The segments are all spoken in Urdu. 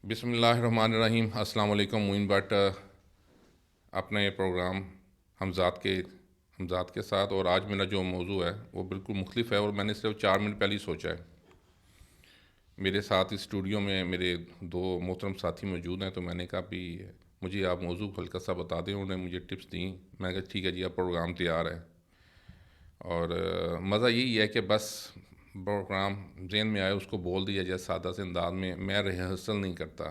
بسم اللہ الرحمن الرحیم۔ السلام علیکم معین بٹ اپنا یہ پروگرام ہم ذات کے ساتھ، اور آج میرا جو موضوع ہے وہ بالکل مختلف ہے، اور میں نے صرف 4 منٹ پہلے ہی سوچا ہے۔ میرے ساتھ اس اسٹوڈیو میں میرے دو محترم ساتھی موجود ہیں، تو میں نے کہا بھی مجھے آپ موضوع ہلکا سا بتا دیں۔ انہوں نے مجھے ٹپس دیں، میں نے کہا ٹھیک ہے جی، اب پروگرام تیار ہے۔ اور مزہ یہی ہے کہ بس پروگرام ذہن میں آئے اس کو بول دیا جائے سادہ سے انداز میں ریہرسل نہیں کرتا،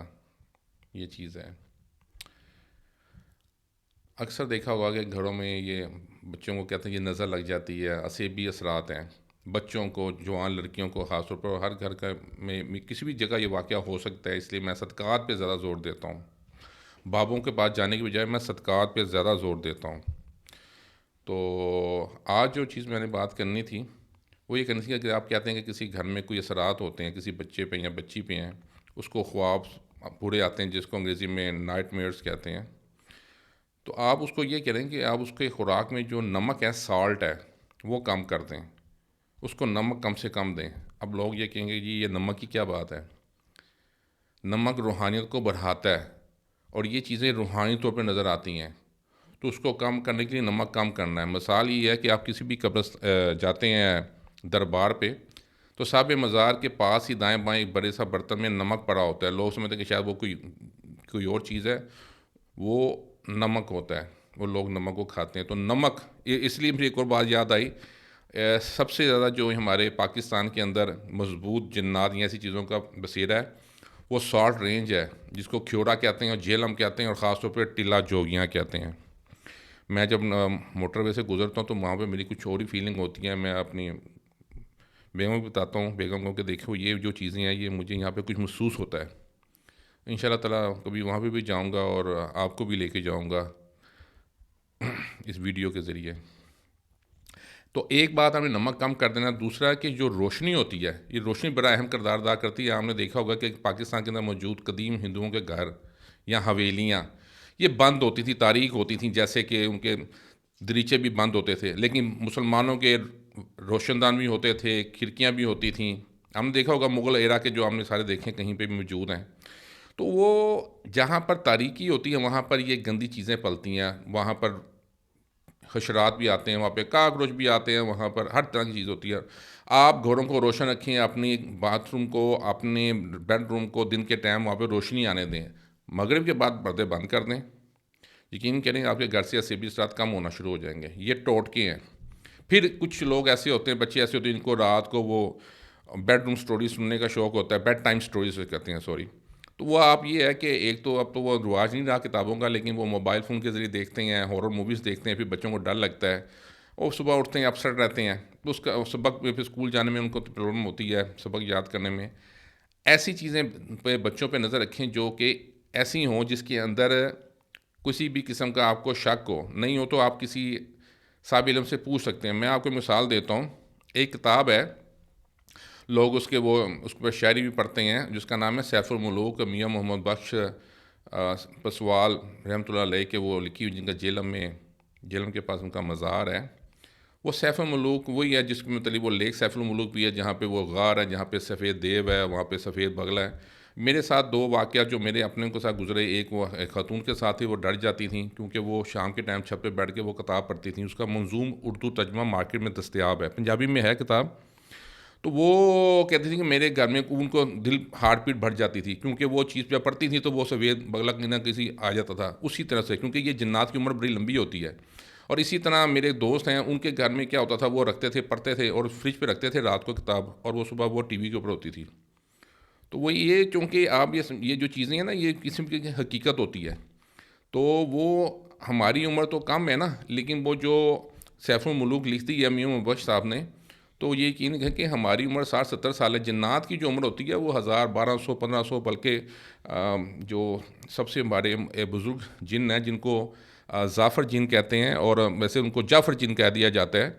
یہ چیز ہے۔ اکثر دیکھا ہوگا کہ گھروں میں یہ بچوں کو کہتے ہیں یہ نظر لگ جاتی ہے، عصبی اثرات ہیں بچوں کو، جوان لڑکیوں کو خاص طور پر، ہر گھر کا میں کسی بھی جگہ یہ واقعہ ہو سکتا ہے، اس لیے میں صدقات پہ زیادہ زور دیتا ہوں۔ بابوں کے پاس جانے کی بجائے میں صدقات پہ زیادہ زور دیتا ہوں۔ تو آج جو چیز میں نے بات کرنی تھی وہ یہ کرنی تھی کہ آپ کہتے ہیں کہ کسی گھر میں کوئی اثرات ہوتے ہیں کسی بچے پہ یا بچی پہ ہیں، اس کو خواب برے آتے ہیں جس کو انگریزی میں نائٹ میئرس کہتے ہیں، تو آپ اس کو یہ کریں کہ آپ اس کے خوراک میں جو نمک ہے، سالٹ ہے، وہ کم کر دیں، اس کو نمک کم سے کم دیں۔ اب لوگ یہ کہیں گے جی یہ نمک کی کیا بات ہے؟ نمک روحانیت کو بڑھاتا ہے، اور یہ چیزیں روحانی طور پہ نظر آتی ہیں، تو اس کو کم کرنے کے لیے نمک کم کرنا ہے۔ مثال یہ ہے کہ آپ کسی بھی جاتے ہیں دربار پہ، تو صاحب مزار کے پاس ہی دائیں بائیں ایک بڑے سا برتن میں نمک پڑا ہوتا ہے، لوگ سمجھتے ہیں کہ شاید وہ کوئی اور چیز ہے، وہ نمک ہوتا ہے، وہ لوگ نمک کو کھاتے ہیں۔ تو نمک، اس لیے مجھے ایک اور بات یاد آئی، سب سے زیادہ جو ہمارے پاکستان کے اندر مضبوط جنات یا ایسی چیزوں کا بسیرا ہے وہ سالٹ رینج ہے، جس کو کھیوڑا کہتے ہیں اور جیلم کہتے ہیں، اور خاص طور پہ ٹیلا جوگیاں کہتے ہیں۔ میں جب موٹر وے سے گزرتا ہوں تو وہاں پہ میری کچھ اور ہی فیلنگ ہوتی ہے، میں اپنی بیگم کو بتاتا ہوں، بیگم کو کہ دیکھو یہ جو چیزیں ہیں یہ مجھے یہاں پہ کچھ محسوس ہوتا ہے۔ ان شاء اللہ تعالیٰ کبھی وہاں پہ بھی جاؤں گا اور آپ کو بھی لے کے جاؤں گا اس ویڈیو کے ذریعے۔ تو ایک بات ہمیں نمک کم کر دینا، دوسرا کہ جو روشنی ہوتی ہے، یہ روشنی بڑا اہم کردار ادا کرتی ہے۔ آپ نے دیکھا ہوگا کہ پاکستان کے اندر موجود قدیم ہندوؤں کے گھر یا حویلیاں یہ بند ہوتی تھیں، تاریک ہوتی تھیں، جیسے کہ ان کے دریچے بھی بند ہوتے تھے، لیکن مسلمانوں کے روشن دان بھی ہوتے تھے، کھڑکیاں بھی ہوتی تھیں۔ ہم نے دیکھا ہوگا مغل ایرا کے جو ہم نے سارے دیکھیں کہیں پہ بھی موجود ہیں، تو وہ جہاں پر تاریکی ہوتی ہے وہاں پر یہ گندی چیزیں پلتی ہیں، وہاں پر حشرات بھی آتے ہیں، وہاں پہ کاکروچ بھی آتے ہیں، وہاں پر ہر طرح کی چیز ہوتی ہے۔ آپ گھروں کو روشن رکھیں، اپنی باتھ روم کو، اپنے بیڈ روم کو دن کے ٹائم وہاں پہ روشنی آنے دیں، مغرب کے بعد پردے بند کر دیں، یقین کریں آپ کے گھر سے عصبی اثرات کم ہونا شروع ہو جائیں گے۔ یہ ٹوٹکے ہیں۔ پھر کچھ لوگ ایسے ہوتے ہیں، بچے ایسے ہوتے ہیں جن کو رات کو وہ بیڈ روم سٹوری سننے کا شوق ہوتا ہے، بیڈ ٹائم سٹوریز کہتے ہیں، سوری، تو وہ آپ یہ ہے کہ ایک تو اب تو وہ رواج نہیں رہا کتابوں کا، لیکن وہ موبائل فون کے ذریعے دیکھتے ہیں، ہارر موویز دیکھتے ہیں، پھر بچوں کو ڈر لگتا ہے، اور صبح اٹھتے ہیں اپسٹ رہتے ہیں، تو اس کا سبق پھر اسکول جانے میں ان کو پرابلم ہوتی ہے، سبق یاد کرنے میں۔ ایسی چیزیں پہ بچوں پہ نظر رکھیں جو کہ ایسی ہوں جس کے اندر کسی بھی قسم کا آپ کو شک ہو، نہیں ہو تو آپ کسی صاحب علم سے پوچھ سکتے ہیں۔ میں آپ کو مثال دیتا ہوں، ایک کتاب ہے، لوگ اس پہ شاعری بھی پڑھتے ہیں، جس کا نام ہے سیف الملوک، میاں محمد بخش پسوال رحمۃ اللہ علیہ کے وہ لکھی ہوئی، جن کا جیلم کے پاس ان کا مزار ہے۔ وہ سیف الملوک وہی ہے جس کے متعلق وہ لیک سیف الملوک بھی ہے، جہاں پہ وہ غار ہے، جہاں پہ سفید دیو ہے، وہاں پہ سفید بغلہ ہے۔ میرے ساتھ دو واقعات جو میرے اپنے کے ساتھ گزرے، ایک وہ ایک خاتون کے ساتھ تھی، وہ ڈر جاتی تھیں کیونکہ وہ شام کے ٹائم چھت پہ بیٹھ کے وہ کتاب پڑھتی تھیں، اس کا منظوم اردو ترجمہ مارکیٹ میں دستیاب ہے، پنجابی میں ہے کتاب، تو وہ کہتی تھی کہ میرے گھر میں ان کو دل ہارٹ بیٹ بڑھ جاتی تھی، کیونکہ وہ چیز جب پڑھتی تھی تو وہ سفید بغلہ کہیں نہ کسی آ جاتا تھا اسی طرح سے، کیونکہ یہ جنات کی عمر بڑی لمبی ہوتی ہے۔ اور اسی طرح میرے دوست ہیں، ان کے گھر میں کیا ہوتا تھا، وہ رکھتے تھے، پڑھتے تھے اور فریج پہ رکھتے تھے رات کو کتاب، اور وہ صبح وہ ٹی وی کے اوپر ہوتی تھی۔ تو وہ یہ چونکہ آپ یہ جو چیزیں ہیں نا، یہ قسم کی حقیقت ہوتی ہے، تو وہ ہماری عمر تو کم ہے نا، لیکن وہ جو سیف الملوک لکھتی ہے میاں محمد صاحب نے، تو یہ یقین ہے کہ ہماری عمر 60-70 سال ہے، جنات کی جو عمر ہوتی ہے وہ 1000 1200 1500، بلکہ جو سب سے ہمارے بزرگ جن ہیں جن کو ظافر جن کہتے ہیں، اور ویسے ان کو جعفر جن کہہ دیا جاتا ہے،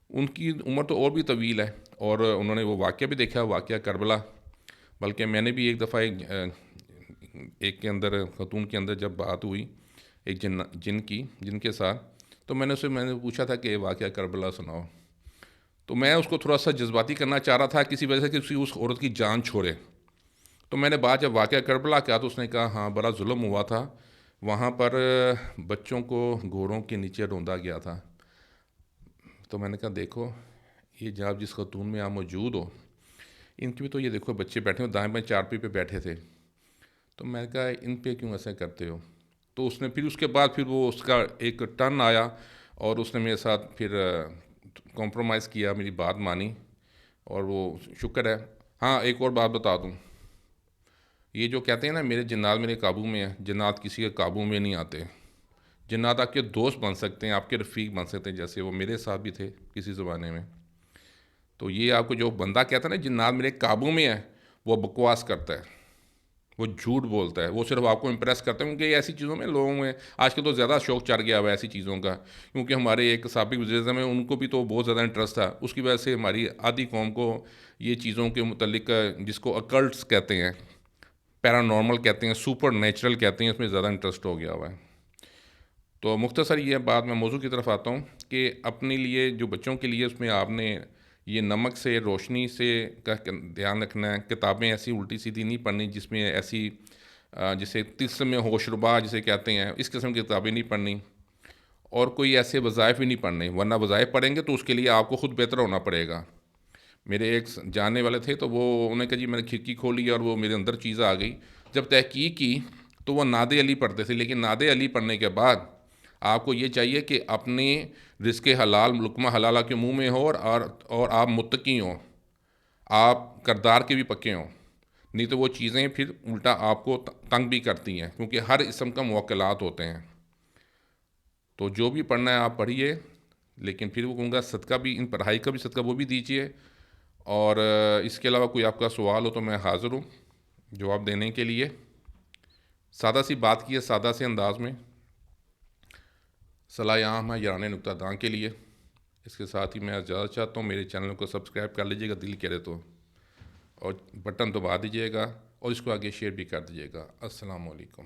ان کی عمر تو اور بھی طویل ہے، اور انہوں نے وہ واقعہ بھی دیکھا، واقعہ کربلا۔ بلکہ میں نے بھی ایک دفعہ ایک کے اندر خاتون کے اندر جب بات ہوئی ایک جن کے ساتھ، تو میں نے پوچھا تھا کہ واقعہ کربلا سناؤ، تو میں اس کو تھوڑا سا جذباتی کرنا چاہ رہا تھا کسی وجہ سے کہ اس عورت کی جان چھوڑے، تو میں نے بات جب واقعہ کربلا کیا تو اس نے کہا ہاں بڑا ظلم ہوا تھا وہاں پر، بچوں کو گھوڑوں کے نیچے روندا گیا تھا۔ تو میں نے کہا دیکھو یہ جب جس خاتون میں آپ موجود ہو، ان کی بھی تو یہ دیکھو بچے بیٹھے ہو دائیں بائیں چارپی پہ بیٹھے تھے، تو میں نے کہا ان پہ کیوں ایسا کرتے ہو؟ تو اس نے پھر اس کے بعد پھر وہ اس کا ایک ٹرن آیا اور اس نے میرے ساتھ پھر کمپرومائز کیا، میری بات مانی، اور وہ شکر ہے۔ ہاں ایک اور بات بتا دوں، یہ جو کہتے ہیں نا میرے جنات میرے قابو میں ہیں، جنات کسی کے قابو میں نہیں آتے۔ جنات آپ کے دوست بن سکتے ہیں، آپ کے رفیق بن سکتے ہیں، جیسے وہ میرے ساتھ بھی تھے کسی زمانے میں۔ تو یہ آپ کو جو بندہ کہتا ہے نا جنات میرے قابو میں ہے، وہ بکواس کرتا ہے، وہ جھوٹ بولتا ہے، وہ صرف آپ کو امپریس کرتا ہے، کیونکہ یہ ایسی چیزوں میں لوگوں میں آج کل تو زیادہ شوق چڑھ گیا ہوا ہے ایسی چیزوں کا، کیونکہ ہمارے ایک سابق وزیر اعظم ہیں ان کو بھی تو بہت زیادہ انٹرسٹ تھا، اس کی وجہ سے ہماری آدھی قوم کو یہ چیزوں کے متعلق، جس کو اکلٹس کہتے ہیں، پیرانارمل کہتے ہیں، سپر نیچرل کہتے ہیں، اس میں زیادہ انٹرسٹ ہو گیا ہوا ہے۔ تو مختصر یہ بات میں موضوع کی طرف آتا ہوں کہ اپنے لیے جو بچوں کے لیے اس میں آپ نے یہ نمک سے روشنی سے کا دھیان رکھنا ہے، کتابیں ایسی الٹی سیدھی نہیں پڑھنی جس میں ایسی جسے طلسم ہوش ربا جسے کہتے ہیں، اس قسم کی کتابیں نہیں پڑھنی، اور کوئی ایسے وظائف بھی نہیں پڑھنے، ورنہ وظائف پڑھیں گے تو اس کے لیے آپ کو خود بہتر ہونا پڑے گا۔ میرے ایک جاننے والے تھے تو وہ انہوں نے کہا جی میں نے کھڑکی کھولی اور وہ میرے اندر چیز آ گئی، جب تحقیق کی تو وہ ناد علی پڑھتے تھے، لیکن ناد علی پڑھنے کے بعد آپ کو یہ چاہیے کہ اپنے رزق حلال لقمہ حلالہ کے منہ میں ہو، اور آپ متقی ہوں، آپ کردار کے بھی پکے ہوں، نہیں تو وہ چیزیں پھر الٹا آپ کو تنگ بھی کرتی ہیں، کیونکہ ہر قسم کا موکلات ہوتے ہیں۔ تو جو بھی پڑھنا ہے آپ پڑھیے، لیکن پھر وہ کہوں گا صدقہ بھی، ان پڑھائی کا بھی صدقہ وہ بھی دیجیے، اور اس کے علاوہ کوئی آپ کا سوال ہو تو میں حاضر ہوں جواب دینے کے لیے۔ سادہ سی بات کی ہے، سادہ سے انداز میں، صلاح عام ہے یاران نکتہ داں کے لیے۔ اس کے ساتھ ہی میں اجازت چاہتا ہوں، میرے چینل کو سبسکرائب کر لیجیے گا دل کرے تو، اور بٹن دبا دیجیے گا، اور اس کو آگے شیئر بھی کر دیجیے گا۔ السلام علیکم۔